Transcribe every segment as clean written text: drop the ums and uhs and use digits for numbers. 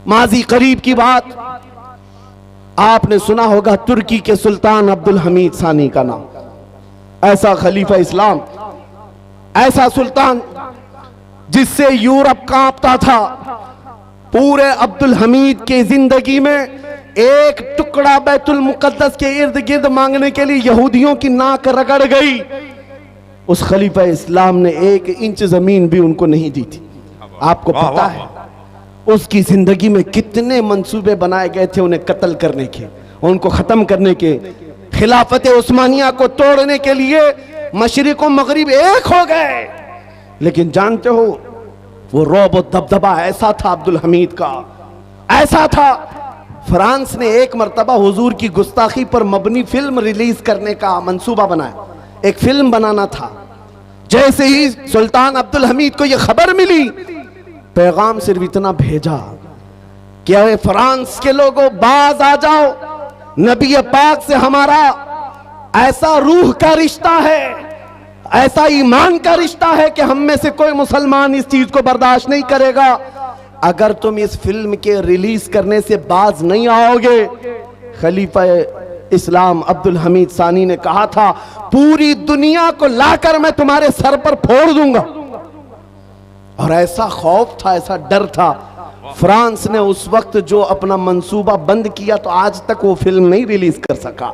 माजी करीब की बात, आपने सुना होगा तुर्की के सुल्तान अब्दुल हमीद सानी का नाम। ऐसा खलीफा इस्लाम, ऐसा सुल्तान जिससे यूरोप कांपता था। पूरे अब्दुल हमीद की जिंदगी में एक टुकड़ा बैतुल मुकद्दस के इर्द गिर्द मांगने के लिए यहूदियों की नाक रगड़ गई। उस खलीफा इस्लाम ने 1 इंच जमीन भी उनको नहीं दी थी। आपको पता है उसकी जिंदगी में कितने मंसूबे बनाए गए थे उन्हें कत्ल करने के, उनको खत्म करने के। खिलाफत उस्मानिया को तोड़ने के लिए मशरिक और मगरिब एक हो गए। लेकिन जानते हो वो रौब और दबदबा ऐसा था अब्दुल हमीद का, ऐसा था। फ्रांस ने एक मर्तबा हुजूर की गुस्ताखी पर मबनी फिल्म रिलीज करने का मंसूबा बनाया, एक फिल्म बनाना था। जैसे ही सुल्तान अब्दुल हमीद को यह खबर मिली, पैगाम सिर्फ इतना भेजा कि अरे फ्रांस के लोगों बाज आ जाओ, नबी पाक से हमारा ऐसा रूह का रिश्ता है, ऐसा ईमान का रिश्ता है कि हम में से कोई मुसलमान इस चीज को बर्दाश्त नहीं करेगा। अगर तुम इस फिल्म के रिलीज करने से बाज नहीं आओगे, खलीफा इस्लाम अब्दुल हमीद सानी ने कहा था पूरी दुनिया को लाकर मैं तुम्हारे सर पर फोड़ दूंगा। और ऐसा खौफ था, ऐसा डर था। फ्रांस ने उस वक्त जो अपना मंसूबा बंद किया तो आज तक वो फिल्म नहीं रिलीज कर सका।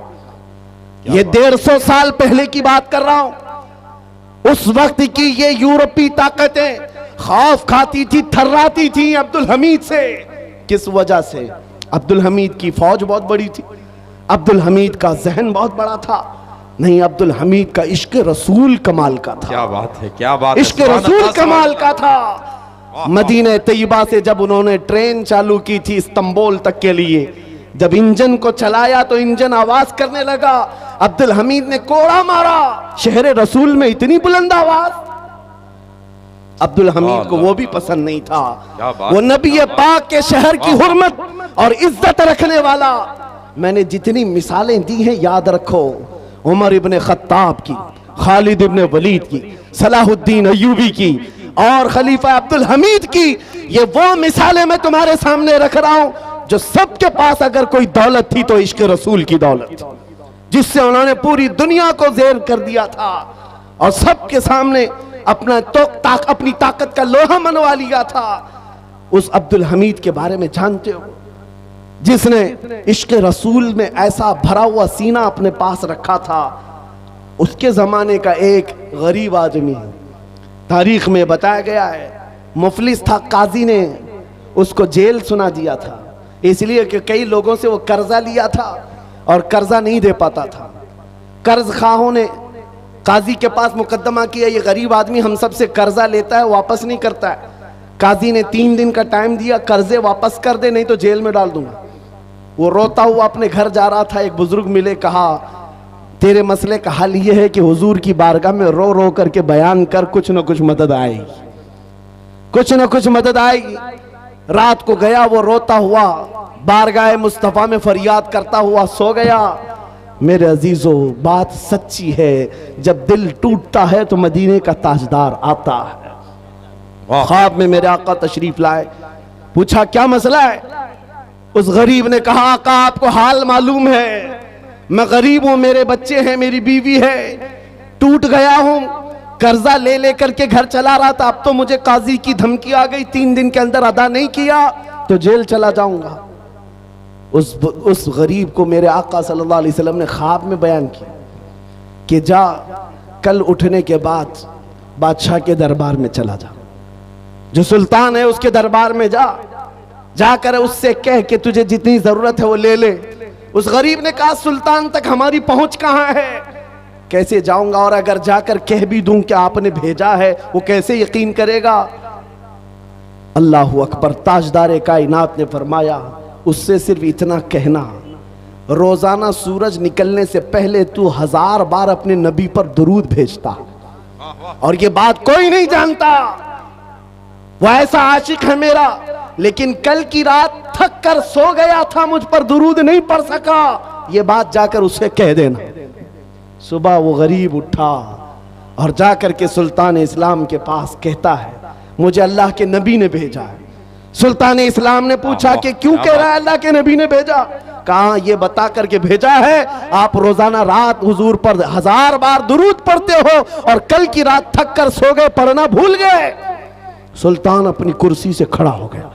ये 150 साल पहले की बात कर रहा हूं। उस वक्त की ये यूरोपीय ताकतें खौफ खाती थी, थर्राती थी अब्दुल हमीद से। किस वजह से? अब्दुल हमीद की फौज बहुत बड़ी थी, अब्दुल हमीद का जहन बहुत बड़ा था। नहीं, अब्दुल हमीद का इश्क रसूल कमाल का था। क्या बात है, क्या बात है। इश्क रसूल कमाल का था। मदीना तैयबा से जब उन्होंने ट्रेन चालू की थी इस्तांबुल तक के लिए, जब इंजन को चलाया तो इंजन आवाज करने लगा। अब्दुल हमीद ने कोड़ा मारा, शहर रसूल में इतनी बुलंद आवाज। अब्दुल हमीद को वो भी पसंद नहीं था। वो नबी पाक के शहर की हुर्मत और इज्जत रखने वाला। मैंने जितनी मिसालें दी हैं याद रखो, उमर इब्ने खत्ताब की, खालिद इब्ने वलीद की, सलाहुद्दीन अय्यूबी की और खलीफा अब्दुल हमीद की, ये वो मिसालें मैं तुम्हारे सामने रख रहा हूं जो सबके पास अगर कोई दौलत थी तो इश्क रसूल की दौलत, जिससे उन्होंने पूरी दुनिया को ज़ेर कर दिया था और सबके सामने अपनी ताकत का लोहा मनवा लिया था। उस अब्दुल हमीद के बारे में जानते हो, जिसने इश्क रसूल में ऐसा भरा हुआ सीना अपने पास रखा था। उसके जमाने का एक गरीब आदमी, तारीख में बताया गया है, मुफलिस था, काजी ने उसको जेल सुना दिया था, इसलिए कि कई लोगों से वो कर्जा लिया था और कर्जा नहीं दे पाता था। कर्ज खाहों ने काजी के पास मुकदमा किया, ये गरीब आदमी हम सबसे कर्जा लेता है, वापस नहीं करता है। काजी ने 3 दिन का टाइम दिया, कर्जे वापस कर दे नहीं तो जेल में डाल दूंगा। वो रोता हुआ अपने घर जा रहा था, एक बुजुर्ग मिले, कहा तेरे मसले का हल ये है कि हुजूर की बारगाह में रो रो करके बयान कर, कुछ न कुछ मदद आएगी, कुछ न कुछ मदद आएगी। रात को गया, वो रोता हुआ बारगाह मुस्तफा में फरियाद करता हुआ सो गया। मेरे अजीजों, बात सच्ची है, जब दिल टूटता है तो मदीने का ताजदार आता है। ख्वाब में मेरे आका तशरीफ लाए, पूछा क्या मसला है। उस गरीब ने कहा आका आपको हाल मालूम है, मैं गरीब हूं, मेरे बच्चे हैं, मेरी बीवी है, टूट गया हूं, कर्जा ले लेकर के घर चला रहा था, अब तो मुझे काजी की धमकी आ गई, 3 दिन के अंदर अदा नहीं किया तो जेल चला जाऊंगा। उस गरीब को मेरे आका सल्लल्लाहु अलैहि वसल्लम ने ख्वाब में बयान किया कि जा कल उठने के बाद बादशाह के दरबार में चला जा, जो सुल्तान है उसके दरबार में जाकर उससे कह कि तुझे जितनी जरूरत है वो ले ले। उस गरीब ने कहा सुल्तान तक हमारी पहुंच कहां है, कैसे जाऊंगा, और अगर जाकर कह भी दूं कि आपने भेजा है वो कैसे यकीन करेगा। अल्लाहु अकबर। ताजदार कायनात ने फरमाया उससे सिर्फ इतना कहना, रोजाना सूरज निकलने से पहले तू 1000 बार अपने नबी पर दुरूद भेजता, और ये बात कोई नहीं जानता, वो ऐसा आशिक है मेरा, लेकिन कल की रात थक कर सो गया था, मुझ पर दुरूद नहीं पढ़ सका, ये बात जाकर उसे कह देना। सुबह वो गरीब उठा और जाकर के सुल्तान इस्लाम के पास कहता है मुझे अल्लाह के नबी ने भेजा है। सुल्तान इस्लाम ने पूछा कि क्यों कह रहा है अल्लाह के नबी ने भेजा? कहा ये बता करके भेजा है, आप रोजाना रात हुजूर पर 1000 बार दुरूद पढ़ते हो और कल की रात थक कर सो गए, पढ़ना भूल गए। सुल्तान अपनी कुर्सी से खड़ा हो गया,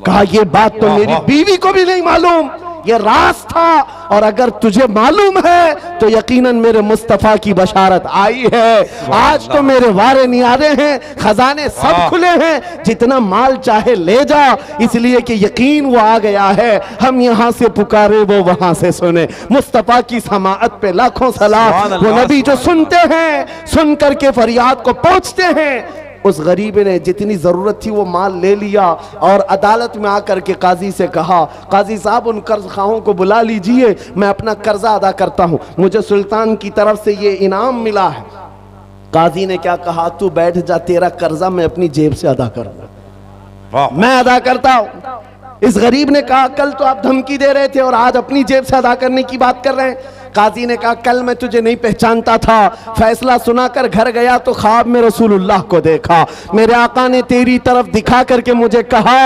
कहा ये बात तो मेरी बीवी को भी नहीं मालूम, ये राज था, और अगर तुझे मालूम है तो यकीनन मेरे मुस्तफा की बशारत आई है। आज तो मेरे वारे नियारे हैं, खजाने सब खुले हैं, जितना माल चाहे ले जा, इसलिए कि यकीन वो आ गया है, हम यहाँ से पुकारे वो वहां से सुने। मुस्तफा की समाअत पे लाखों सलाम। वो नबी जो सुनते हैं, सुन करके फरियाद को पहुंचते हैं। उस गरीब ने जितनी जरूरत थी वो माल ले लिया और अदालत में आकर के काजी से कहा, काजी साहब उन कर्ज खाओं को बुला लीजिए, मैं अपना कर्जा अदा करता हूं, मुझे सुल्तान की तरफ से ये इनाम मिला है। काजी ने क्या कहा, तू बैठ जा, तेरा कर्जा मैं अपनी जेब से अदा करूंगा, मैं अदा करता हूं। इस गरीब ने कहा, कल तो आप धमकी दे रहे थे और आज अपनी जेब से अदा करने की बात कर रहे हैं। काजी ने कहा, कल मैं तुझे नहीं पहचानता था, फैसला सुनाकर घर गया तो ख्वाब में रसूलुल्लाह को देखा, मेरे आका ने तेरी तरफ दिखा करके मुझे कहा,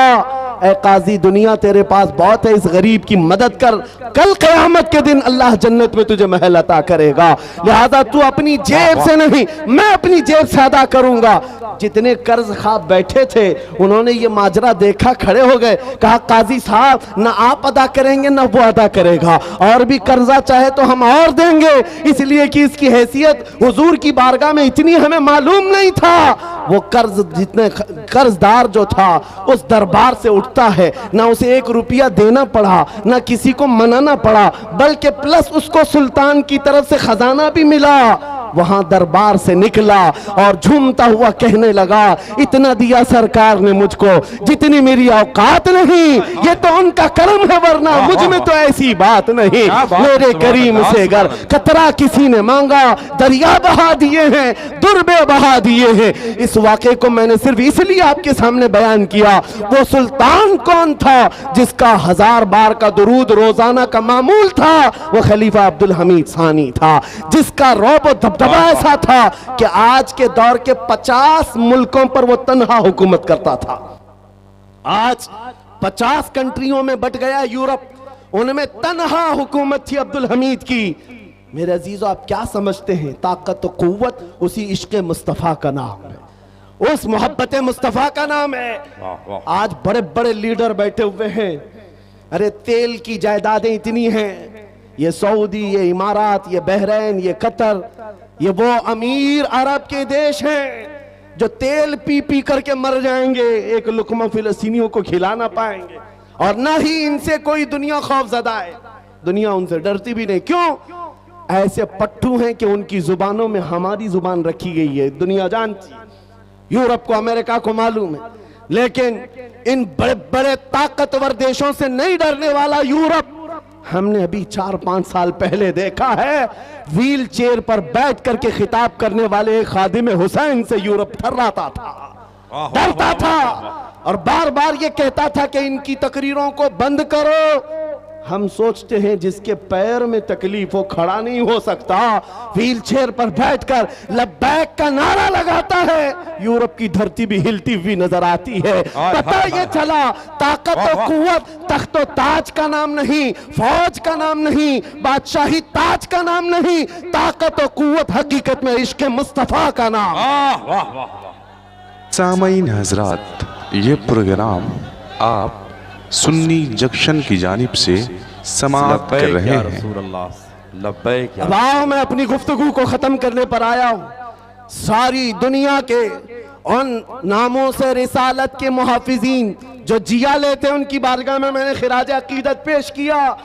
ऐ काजी दुनिया तेरे पास बहुत है, इस गरीब की मदद कर, कल क़यामत के दिन अल्लाह जन्नत में तुझे महल अता करेगा, लिहाजा तू अपनी जेब से नहीं, मैं अपनी जेब से अदा करूंगा। जितने कर्ज ख्वाब बैठे थे उन्होंने ये माजरा देखा, खड़े हो गए, कहा काजी साहब ना आप अदा करेंगे ना वो अदा करेगा, और भी कर्जा चाहे तो हम और देंगे, इसलिए कि इसकी हैसियत हुजूर की बारगाह में इतनी हमें मालूम नहीं था। वो कर्ज जितने कर्जदार जो था उस दरबार से उठता है, ना उसे 1 रुपया देना पड़ा, ना किसी को मनाना पड़ा, बल्कि प्लस उसको सुल्तान की तरफ से खजाना भी मिला। वहां दरबार से निकला और झूमता हुआ कहने लगा, इतना दिया सरकार ने मुझको जितनी मेरी औकात नहीं, ये तो उनका करम है, वरना मुझ में तो ऐसी बात नहीं। मेरे करीम से अगर कतरा किसी ने मांगा, दरिया बहा दिए हैं, दुर्बे बहा दिए हैं। इस वाक़े को मैंने सिर्फ इसलिए आपके सामने बयान किया। वो सुल्तान कौन था जिसका 1000 बार का दुरूद रोजाना का मामूल था? वो खलीफा अब्दुल हमीद सानी था, जिसका रौब दबदबा ऐसा था कि आज के दौर के 50 मुल्कों पर वो तन्हा हुकूमत करता था। आज 50 कंट्रियों में बट गया यूरोप, उनमें तन्हा हुकूमत थी अब्दुल हमीद की। मेरे अजीजों, आप क्या समझते हैं? ताकत और कुव्वत उसी इश्क़ मुस्तफ़ा का नाम है, उस मोहब्बत मुस्तफ़ा का नाम है। आज बड़े बड़े लीडर बैठे हुए हैं, अरे तेल की जायदादें इतनी हैं, ये सऊदी, ये इमारात, ये बहरीन, ये कतर, ये वो अमीर अरब के देश हैं जो तेल पी पी करके मर जाएंगे, एक लुकमा फिलिस्तीनियों को खिला ना पाएंगे, और ना ही इनसे कोई दुनिया खौफजदा है, दुनिया उनसे डरती भी नहीं। क्यों? ऐसे पट्टू हैं कि उनकी जुबानों में हमारी जुबान रखी गई है, दुनिया जानती है, यूरोप को, अमेरिका को मालूम है, लेकिन इन बड़े बड़े ताकतवर देशों से नहीं डरने वाला यूरोप हमने अभी 4-5 साल पहले देखा है। व्हील चेयर पर बैठ करके खिताब करने वाले खादिम हुसैन से यूरोप थर्राता था, डरता था, और बार बार ये कहता था कि इनकी तकरीरों को बंद करो। हम सोचते हैं जिसके पैर में तकलीफ हो, खड़ा नहीं हो सकता, व्हील चेयर पर बैठकर लब्बैक का नारा लगाता है, यूरोप की धरती भी हिलती हुई नजर आती है। पता ये चला, ताकत और कुव्वत तख्त और ताज का नाम नहीं, फौज का नाम नहीं, बादशाही ताज का नाम नहीं, ताकत और कुव्वत हकीकत में इश्क़ मुस्तफ़ा का नाम। सामईन हजरात, ये प्रोग्राम आप सुन्नी जंक्शन की जानिब से समाप्त कर रहे हैं। अब आओ, मैं अपनी गुफ्तगू को खत्म करने पर आया हूं। सारी दुनिया के उन नामों से रिसालत के मुहाफिजीन जो जिया लेते हैं, उनकी बारगाह में मैंने खिराज अकीदत पेश किया,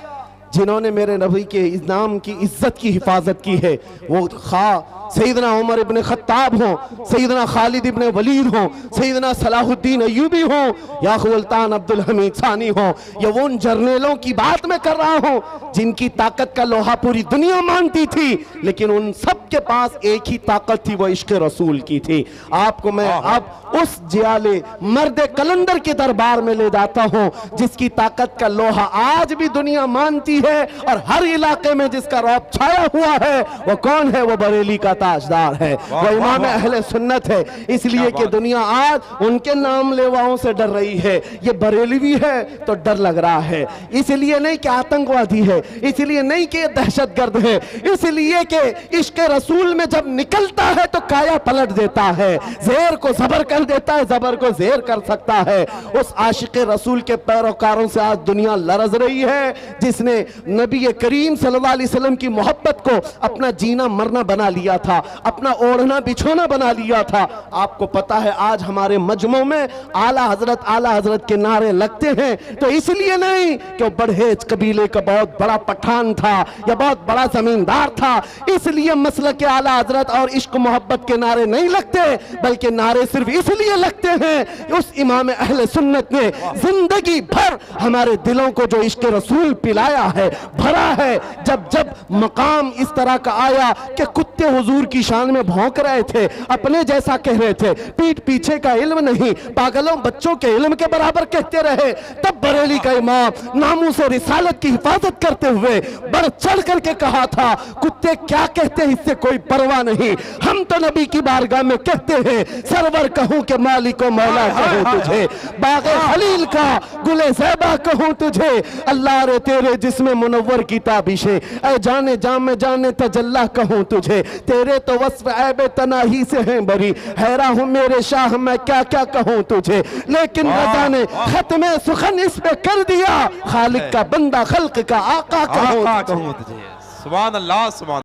जिन्होंने मेरे नबी के इस नाम की इज्जत की हिफाजत की है। वो खा सैयदना उमर इब्न खत्ताब हो, सैयदना खालिद इब्न वलीद हो, सैयदना सलाहुद्दीन अय्यूबी हो, या सुल्तान अब्दुल हमीद सानी हो, या वो उन जर्नेलों की बात मैं कर रहा हूं जिनकी ताकत का लोहा पूरी दुनिया मानती थी, लेकिन उन सब के पास एक ही ताकत थी, वो इश्क़ रसूल की थी। आपको मैं अब उस जियाले मर्द कलंदर के दरबार में ले जाता हूं, जिसकी ताकत का लोहा आज भी दुनिया मानती है, और हर इलाके में जिसका रौब छाया हुआ है। वो कौन है? वो बरेली का का ताजदार है, वो इमाम अहले सुन्नत है। इसलिए कि दुनिया आज उनके नाम लेवाओं से डर रही है। ये बरेलवी है तो डर लग रहा है, इसलिए नहीं कि आतंकवादी है, इसलिए नहीं कि दहशतगर्द है, इसलिए कि इश्क रसूल में जब निकलता है तो काया पलट देता है, ज़ेर को ज़बर कर देता है, ज़बर को ज़ेर कर सकता है। उस आशिक रसूल के पैरोकारों से आज दुनिया लरज रही है, जिसने नबी करीम सल्लल्लाहु अलैहि वसल्लम की मोहब्बत को अपना जीना मरना बना लिया था, अपना ओढ़ना बिछोना बना लिया था। आपको पता है आज हमारे मजमों में आला हजरत के नारे लगते हैं तो इसलिए नहीं कि वो बड़हेज कबीले का बहुत बड़ा पठान था या बहुत बड़ा जमींदार था, इसलिए मसलक के आला हजरत और इश्क मोहब्बत के नारे नहीं लगते, बल्कि नारे सिर्फ इसलिए लगते हैं उस इमाम अहले सुन्नत ने जिंदगी भर हमारे दिलों को जो इश्क रसूल पिलाया है, भरा है। जब जब मकाम इस तरह का आया कि कुत्ते हुजूर की शान में भौंक रहे थे, अपने जैसा कह रहे थे, पीठ पीछे का इल्म नहीं, पागलों बच्चों के इल्म के बराबर कहते रहे, तब बरेली का इमाम नामों से रिसालत की हिफाजत करते हुए बढ़ चढ़ करके कहा था, कुत्ते क्या कहते हैं इससे कोई परवाह नहीं, हम तो नबी की बारगाह में कहते हैं सरवर कहूं के मालिक व मौला कहूं तुझे, बागे खलील का गुले ज़ैबा कहूं तुझे, अल्लाह रे तेरे जिस्म मुनव्वर की ताबिशे, ऐ जाने जाम जाने तजल्ला कहूं तुझे, तेरे तो वस्फ ऐबे तनाही से हैं बरी, हैरा हूं मेरे शाह मैं क्या क्या कहूं तुझे, लेकिन रज़ा ने खत्मे सुखन इस पे कर दिया, खालिक का बंदा खल्क का आका कहूं तुझे। सुभान अल्लाह सुभान